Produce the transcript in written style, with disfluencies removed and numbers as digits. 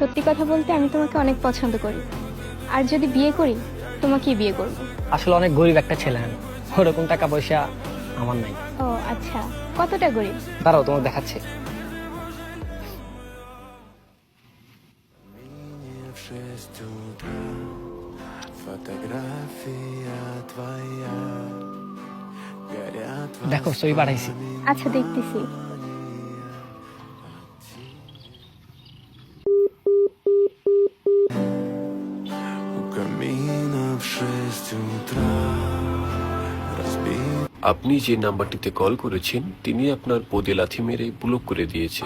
সত্যি কথা বলতে আমি তোমাকে অনেক পছন্দ করি, আর যদি বিয়ে করি তোমাকেই বিয়ে করব। আসলে অনেক গরিব একটা ছেলে আমি, ওরকম টাকা পয়সা আমার নাই। ও আচ্ছা, কতটা গরিব? দাঁড়াও তোমাকে দেখাচ্ছি। দেখো ছবি পাঠাইছি। আচ্ছা দেখতেছি। আপনি যে নাম্বারটিতে কল করেছেন তিনি আপনার পদে লাথি মেরে ব্লক করে দিয়েছে।